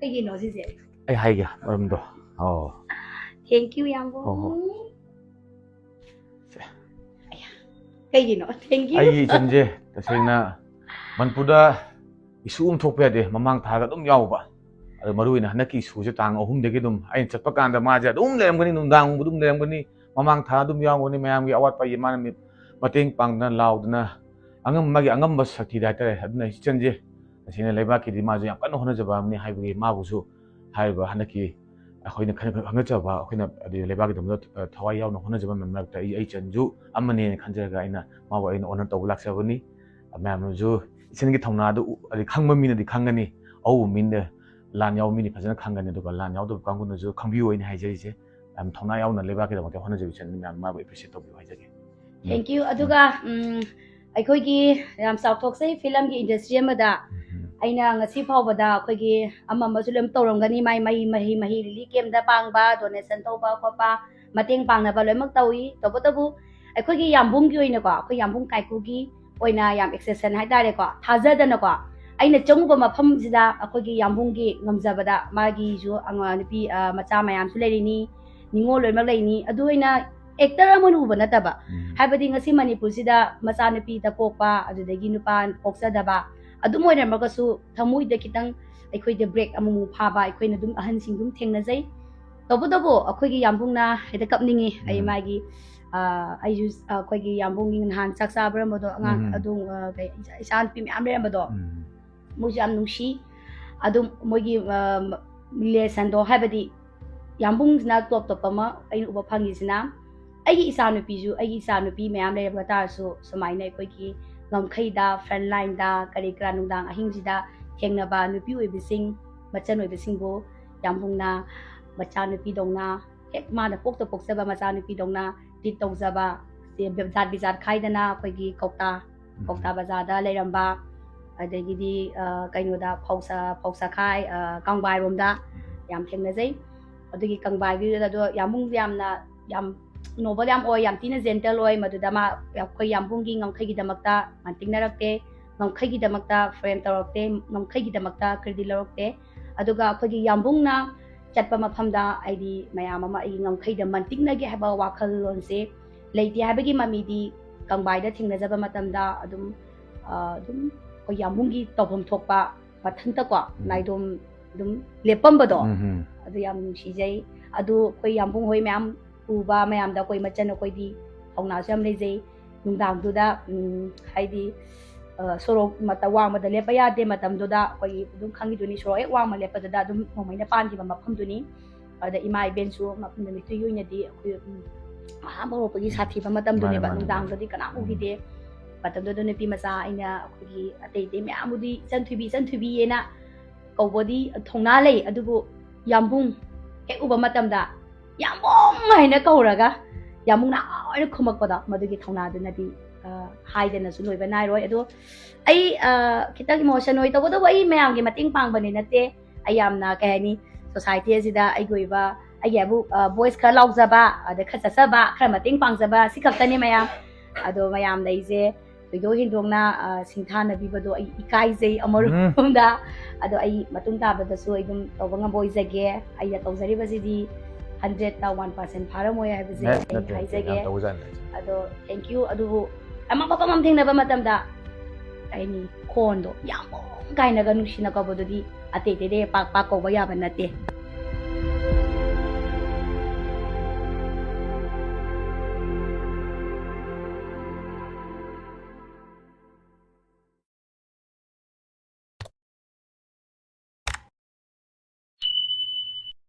ꯀꯩꯒꯤꯅꯣ ꯁꯤꯁꯦ ꯑꯩ ꯍꯥꯏꯒꯦ ꯃꯔꯝꯗꯣ ꯊꯦꯡꯛ ꯌꯨ ꯌꯥꯝꯕꯨꯡ ꯀꯩꯒꯤꯅꯣ ꯊꯦꯡꯛ ꯌꯨ ꯑꯩꯒꯤ ꯏꯆꯟꯁꯦ ꯇꯁꯦꯡꯅ ꯃꯅꯤꯄꯨꯔꯗ ꯏꯁꯨ ꯑꯃ ꯊꯣꯛꯄ ꯌꯥꯗꯦ ꯃꯃꯥꯡ ꯊꯥꯒ ꯑꯗꯨꯝ ꯌꯥꯎꯕ ꯑꯗꯣ ꯃꯔꯨꯑꯣꯏꯅ ꯍꯟꯗꯛꯀꯤ ꯏꯁꯨꯁꯦ ꯇꯥꯡ 3ꯗꯒꯤ ꯑꯗꯨꯝ ꯑꯩꯅ ꯆꯠꯄ ꯀꯥꯟꯗ ꯃꯥꯁꯦ ꯑꯗꯨꯝ ꯂꯩꯔꯝꯒꯅꯤ ꯅꯨꯡꯗꯥꯡꯒꯨꯝꯕ ꯑꯗꯨꯝ ꯂꯩꯔꯝꯒꯅꯤ ꯃꯃꯥꯡ ꯊꯥ ꯑꯗꯨꯝ ꯌꯥꯎꯒꯅꯤ ꯃꯌꯥꯝꯒꯤ ꯑꯋꯥꯠꯄ ꯃꯥꯅ ꯃꯇꯦꯡ ꯄꯥꯡꯗꯅ ꯂꯥꯎꯗꯅ ꯃꯥꯒꯤ ꯑꯉꯝꯕ ꯁꯛꯇꯤꯗ ꯍꯥꯏꯇꯥꯔꯦ ꯑꯗꯨꯅ ꯏꯆꯟꯁꯦ ꯇꯁꯦꯡꯅ ꯂꯩꯕꯥꯛꯀꯤꯗꯤ ꯃꯥꯁꯨ ꯌꯥꯝ ꯀꯟꯅ ꯍꯣꯠꯅꯖꯕ ꯑꯃꯅꯤ ꯍꯥꯏꯕꯒꯤ ꯃꯥꯕꯨꯁꯨ ꯍꯥꯏꯔꯤꯕ ꯍꯟꯗꯛꯀꯤ ꯑꯩꯈꯣꯏꯅ ꯈꯔ ꯈꯪꯅꯖꯕ ꯑꯩꯈꯣꯏꯅ ꯂꯩꯕꯥꯛꯀꯤꯗꯃꯛꯇ ꯊꯋꯥꯏ ꯌꯥꯎꯅ ꯍꯣꯠꯅꯖꯕ ꯃꯔꯛꯇ ꯑꯩ ꯏꯆꯟꯁꯨ ꯑꯃꯅꯦꯅ ꯈꯟꯖꯔꯒ ꯃꯥꯕꯨ ꯑꯩꯅ ꯑꯣꯅꯔ ꯇꯧꯕ ꯂꯥꯛꯆꯕꯅꯤ ꯃꯌꯥꯝꯅꯁꯨ ꯏꯆꯟꯒꯤ ꯊꯧꯅꯥꯗꯨ ꯈꯪꯕ ꯃꯤꯅꯗꯤ ꯈꯪꯒꯅꯤ ꯑꯎꯕ ꯃꯤꯅ ꯂꯥꯟ ꯌꯥꯎꯕ ꯃꯤꯅꯤ ꯐꯖꯅ ꯈꯪꯒꯅꯤ ꯑꯗꯨꯒ ꯂꯥꯟ ꯌꯥꯎꯗꯕ ꯀꯥꯡꯕꯨꯅꯁꯨ ꯈꯪꯕꯤꯌꯨ ꯑꯩꯅ ꯍꯥꯏꯖꯔꯤꯁꯦ ꯌꯥꯝ ꯊꯧꯅꯥ ꯌꯥꯎꯅ ꯂꯩꯕꯥꯛꯀꯤꯗꯃꯛꯇ ꯍꯣꯠꯅꯖꯕ ꯏꯆꯟ ꯃꯌꯥꯝ ꯃꯥꯕꯨ ꯑꯦꯄ꯭ꯔꯤꯁꯤꯌꯦꯠ ꯇꯧꯕꯤꯌꯨ ꯍꯥꯏꯖꯒꯦ ꯊꯦꯡꯛ ꯌꯨ ꯑꯗꯨꯒ ꯑꯩꯈꯣꯏꯒꯤ ꯌꯥꯝ ꯆꯥꯎꯊꯣꯛꯆꯩ ꯐꯤꯂꯝꯒꯤ ꯏꯟꯗꯁꯇ꯭ꯔꯤ ꯑꯃꯗ ꯑꯩꯅ ꯉꯁꯤ ꯐꯥꯎꯕꯗ ꯑꯩꯈꯣꯏꯒꯤ ꯑꯃꯁꯨ ꯂꯣꯏꯅ ꯇꯧꯔꯝꯒꯅꯤ ꯃꯍꯤ ꯔꯤꯂꯤꯐ ꯀꯦꯝꯗ ꯄꯥꯡꯕ ꯗꯣꯅꯦꯁꯟ ꯇꯧꯕ ꯈꯣꯠꯄ ꯃꯇꯦꯡ ꯄꯥꯡꯅꯕ ꯂꯣꯏꯅꯃꯛ ꯇꯧꯏ ꯇꯧꯕꯇꯕꯨ ꯑꯩꯈꯣꯏꯒꯤ ꯌꯥꯝꯕꯨꯡꯒꯤ ꯑꯣꯏꯅꯀꯣ ꯑꯩꯈꯣꯏ ꯌꯥꯝꯕꯨꯡ ꯀꯥꯏꯀꯨꯒꯤ ꯑꯣꯏꯅ ꯌꯥꯝ ꯑꯦꯛꯁꯦꯞꯁꯟ ꯍꯥꯏꯇꯥꯔꯦꯀꯣ ꯊꯥꯖꯗꯅꯀꯣ ꯑꯩꯅ ꯆꯪꯉꯨꯕ ꯃꯐꯝꯁꯤꯗ ꯑꯩꯈꯣꯏꯒꯤ ꯌꯥꯝꯕꯨꯡꯒꯤ ꯉꯝꯖꯕꯗ ꯃꯥꯒꯤꯁꯨ ꯅꯨꯄꯤ ꯃꯆꯥ ꯃꯌꯥꯝꯁꯨ ꯂꯩꯔꯤꯅꯤ ꯅꯤꯉꯣꯜ ꯂꯣꯏꯅꯃꯛ ꯂꯩꯅꯤ ꯑꯗꯨ ꯑꯣꯏꯅ ꯑꯦꯛꯇꯔ ꯑꯃꯅ ꯎꯕ ꯅꯠꯇꯕ ꯍꯥꯏꯕꯗꯤ ꯉꯁꯤ ꯃꯅꯤꯄꯨꯔꯁꯤꯗ ꯃꯆꯥꯅꯨꯄꯤꯗ ꯄꯣꯛꯄ ꯑꯗꯨꯗꯒꯤ ꯅꯨꯄꯥ ꯄꯣꯛꯆꯗꯕ ꯑꯗꯨꯝ ꯑꯣꯏꯔꯝꯃꯒꯁꯨ ꯊꯃꯣꯏꯗ ꯈꯤꯇꯪ ꯑꯩꯈꯣꯏꯗ ꯕ꯭ꯔꯦꯛ ꯑꯃꯨꯛ ꯐꯥꯕ ꯑꯩꯈꯣꯏꯅ ꯑꯗꯨꯝ ꯑꯍꯟꯁꯤꯡ ꯑꯗꯨꯝ ꯊꯦꯡꯅꯖꯩ ꯇꯧꯕꯇꯕꯨ ꯑꯩꯈꯣꯏꯒꯤ ꯌꯥꯝꯕꯨꯡꯅ ꯍꯦꯛꯇ ꯀꯞꯅꯤꯡꯉꯤ ꯑꯩ ꯃꯥꯒꯤ ꯑꯩꯁꯨ ꯑꯩꯈꯣꯏꯒꯤ ꯌꯥꯝꯕꯨꯡꯒꯤ ꯅꯍꯥꯟ ꯆꯥꯛ ꯆꯥꯕꯔꯝꯕꯗꯣ ꯑꯉꯥꯡ ꯑꯗꯨꯝ ꯏꯆꯥ ꯅꯨꯄꯤ ꯃꯌꯥꯝ ꯂꯩꯔꯝꯕꯗꯣ ꯃꯣꯏꯁꯨ ꯌꯥꯝ ꯅꯨꯡꯁꯤ ꯑꯗꯨꯝ ꯃꯣꯏꯒꯤ ꯔꯤꯂꯦꯁꯟꯗꯣ ꯍꯥꯏꯕꯗꯤ ꯌꯥꯝꯕꯨꯡꯁꯤꯅ ꯇꯣꯞ ꯇꯣꯞꯄ ꯑꯃ ꯑꯩꯅ ꯎꯕ ꯐꯪꯉꯤꯁꯤꯅ ꯑꯩꯒꯤ ꯏꯆꯥꯅꯨꯄꯤ ꯃꯌꯥꯝ ꯂꯩꯔꯕ ꯇꯥꯔꯁꯨ ꯁꯨꯃꯥꯏꯅ ꯑꯩꯈꯣꯏꯒꯤ ꯉꯝꯈꯩꯗ ꯐ꯭ꯔꯟ ꯂꯥꯏꯟꯗ ꯀꯔꯤ ꯀꯔꯥ ꯅꯨꯡꯗꯥꯡ ꯑꯍꯤꯡꯁꯤꯗ ꯊꯦꯡꯅꯕ ꯅꯨꯄꯤ ꯑꯣꯏꯕꯁꯤꯡ ꯃꯆꯟ ꯑꯣꯏꯕꯁꯤꯡꯕꯨ ꯌꯥꯝꯕꯨꯡꯅ ꯃꯆꯥꯅꯨꯄꯤꯗꯧꯅ ꯍꯦꯛ ꯃꯥꯅ ꯄꯣꯛꯆꯕ ꯃꯆꯥꯅꯨꯄꯤꯗꯧꯅ ꯇ꯭ꯔꯤꯠ ꯇꯧꯖꯕ ꯖꯥꯠ ꯕꯤꯖꯥꯠ ꯈꯥꯏꯗꯅ ꯑꯩꯈꯣꯏꯒꯤ ꯀꯧꯇꯥ ꯕꯖꯥꯔꯗ ꯂꯩꯔꯝꯕ ꯑꯗꯒꯤꯗꯤ ꯀꯩꯅꯣꯗ ꯐꯧꯁꯥꯈꯥꯏ ꯀꯪꯕꯥꯏꯔꯣꯝꯗ ꯌꯥꯝ ꯊꯦꯡꯅꯖꯩ ꯑꯗꯨꯒꯤ ꯀꯪꯕꯥꯏꯒꯤꯗꯨꯗ ꯑꯗꯣ ꯌꯥꯝꯕꯨꯡꯁꯦ ꯌꯥꯝ ꯅꯣꯕꯜ ꯌꯥꯝ ꯑꯣꯏ ꯌꯥꯝ ꯊꯤꯅ ꯖꯦꯟꯇꯜ ꯑꯣꯏ ꯃꯗꯨꯗ ꯑꯩꯈꯣꯏ ꯌꯥꯝꯕꯨꯡꯒꯤ ꯉꯝꯈꯩꯒꯤꯗꯃꯛꯇ ꯃꯟꯇꯤꯛꯅꯔꯛꯇꯦ ꯉꯝꯈꯩꯒꯤꯗꯃꯛꯇ ꯐ꯭ꯔꯦꯝ ꯇꯧꯔꯛꯇꯦ ꯉꯝꯈꯩꯒꯤꯗꯃꯛꯇ ꯀ꯭ꯔꯦꯗꯤꯠ ꯂꯧꯔꯛꯇꯦ ꯑꯗꯨꯒ ꯑꯩꯈꯣꯏꯒꯤ ꯌꯥꯝꯕꯨꯡꯅ ꯆꯠꯄ ꯃꯐꯝꯗ ꯑꯩꯗꯤ ꯃꯌꯥꯝ ꯑꯃ ꯑꯩꯒꯤ ꯉꯝꯈꯩꯗ ꯃꯟꯇꯤꯛꯅꯒꯦ ꯍꯥꯏꯕ ꯋꯥꯈꯜꯂꯣꯟꯁꯦ ꯂꯩꯇꯦ ꯍꯥꯏꯕꯒꯤ ꯃꯃꯤꯗꯤ ꯀꯪꯕꯥꯏꯗ ꯊꯦꯡꯅꯖꯕ ꯃꯇꯝꯗ ꯑꯗꯨꯝ ꯑꯩꯈꯣꯏ ꯌꯥꯝꯕꯨꯡꯒꯤ ꯇꯧꯐꯝ ꯊꯣꯛꯄ ꯃꯊꯟꯇꯀꯣ ꯅꯥꯏꯗꯣꯝ ꯑꯗꯨꯝ ꯂꯦꯞꯄꯝꯕꯗꯣ ꯑꯗꯨ ꯌꯥꯝ ꯅꯨꯡꯁꯤꯖꯩ ꯑꯗꯨ ꯑꯩꯈꯣꯏ ꯌꯥꯝꯕꯨꯡ ꯍꯣꯏ ꯃꯌꯥꯝ ꯎꯕ ꯃꯌꯥꯝꯗ ꯑꯩꯈꯣꯏ ꯃꯆꯟ ꯑꯩꯈꯣꯏꯗꯤ ꯊꯧꯅꯥꯁꯨ ꯌꯥꯝ ꯂꯩꯖꯩ ꯅꯨꯡꯗꯥꯡꯗꯨꯗ ꯍꯥꯏꯗꯤ ꯁꯣꯔꯣꯛ ꯋꯥꯡꯃꯗ ꯂꯦꯞꯄ ꯌꯥꯗꯦ ꯃꯇꯝꯗꯨꯗ ꯑꯩꯈꯣꯏ ꯑꯗꯨꯝ ꯈꯪꯈꯤꯗꯨꯅꯤ ꯁꯣꯔꯣꯛ ꯍꯦꯛ ꯋꯥꯡꯃ ꯂꯦꯞꯄꯗꯨꯗ ꯑꯗꯨꯝ ꯅꯣꯡꯃꯩꯅ ꯄꯥꯟꯈꯤꯕ ꯃꯐꯝꯗꯨꯅꯤ ꯑꯗ ꯏꯃꯥ ꯏꯕꯦꯟꯁꯨ ꯅꯨꯃꯤꯠꯇꯨꯒꯤ ꯑꯣꯏꯅꯗꯤ ꯑꯩꯈꯣꯏ ꯑꯍꯥꯟꯕ ꯍꯧꯔꯛꯄꯒꯤ ꯁꯥꯊꯤꯕ ꯃꯇꯝꯗꯨꯅꯦꯕ ꯅꯨꯡꯗꯥꯡꯗꯗꯤ ꯀꯅꯥꯝ ꯎꯈꯤꯗꯦ ꯃꯇꯝꯗꯨꯗ ꯅꯨꯄꯤ ꯃꯆꯥ ꯑꯩꯅ ꯑꯩꯈꯣꯏꯒꯤ ꯑꯇꯩ ꯃꯌꯥꯝꯕꯨꯗꯤ ꯏꯆꯟꯊꯣꯏꯕꯤꯑꯅ ꯀꯧꯕꯗꯤ ꯊꯧꯅꯥ ꯂꯩ ꯑꯗꯨꯕꯨ ꯌꯥꯝꯕꯨꯡ ꯍꯦꯛ ꯎꯕ ꯃꯇꯝꯗ ꯌꯥꯝꯕꯨꯡ ꯍꯥꯏꯅ ꯀꯧꯔꯒ ꯌꯥꯝꯕꯨꯡꯅ ꯍꯥꯏꯅ ꯈꯨꯝꯃꯛꯄꯗꯣ ꯃꯗꯨꯒꯤ ꯊꯧꯅꯥꯗꯨꯅꯗꯤ ꯍꯥꯏꯗꯅꯁꯨ ꯂꯣꯏꯕ ꯅꯥꯏꯔꯣꯏ ꯑꯗꯣ ꯑꯩ ꯈꯤꯇꯪ ꯏꯃꯣꯁꯟ ꯑꯣꯏ ꯇꯧꯕꯇꯕꯨ ꯑꯩ ꯃꯌꯥꯝꯒꯤ ꯃꯇꯦꯡ ꯄꯥꯡꯕꯅꯤ ꯅꯠꯇꯦ ꯑꯩ ꯌꯥꯝꯅ ꯀꯩ ꯍꯥꯏꯅꯤ ꯁꯣꯁꯥꯏꯇꯤ ꯑꯁꯤꯗ ꯑꯩꯒꯤ ꯑꯣꯏꯕ ꯑꯩꯒꯤ ꯍꯥꯏꯕꯨ ꯚꯣꯏꯁ ꯈꯔ ꯂꯥꯎꯖꯕ ꯑꯗ ꯈꯔ ꯆꯠꯆꯕ ꯈꯔ ꯃꯇꯦꯡ ꯄꯥꯡꯖꯕ ꯁꯤ ꯈꯛꯇꯅꯤ ꯃꯌꯥꯝ ꯑꯗꯣ ꯃꯌꯥꯝꯅ ꯑꯩꯁꯦ ꯊꯣꯏꯗꯣꯛ ꯍꯦꯟꯗꯣꯛꯅ ꯁꯤꯡꯊꯥꯅꯕꯤꯕꯗꯣ ꯑꯩ ꯏꯀꯥꯏꯖꯩ ꯑꯃꯔꯣꯝꯗ ꯑꯗꯣ ꯑꯩ ꯃꯇꯨꯡ ꯇꯥꯕꯗꯁꯨ ꯑꯩ ꯑꯗꯨꯝ ꯇꯧꯕ ꯉꯝꯕ ꯑꯣꯏꯖꯒꯦ ꯑꯩꯅ ꯇꯧꯖꯔꯤꯕꯁꯤꯗꯤ 100ꯇ 1% ꯐꯥꯔꯝꯃꯣꯏ ꯍꯥꯏꯕꯁꯦ ꯑꯩ ꯍꯥꯏꯖꯒꯦ ꯑꯗꯣ ꯊꯦꯡꯛ ꯌꯨ ꯑꯗꯨꯕꯨ ꯑꯃ ꯊꯦꯡꯅꯕ ꯃꯇꯝꯗ ꯀꯩꯅꯤ ꯈꯣꯟꯗꯣ ꯌꯥꯝꯕꯨꯡ ꯀꯥꯏꯅꯒ ꯅꯨꯡꯁꯤꯅ ꯀꯧꯕꯗꯨꯗꯤ ꯑꯇꯩ ꯄꯥꯛ ꯀꯧꯕ ꯌꯥꯕ ꯅꯠꯇꯦ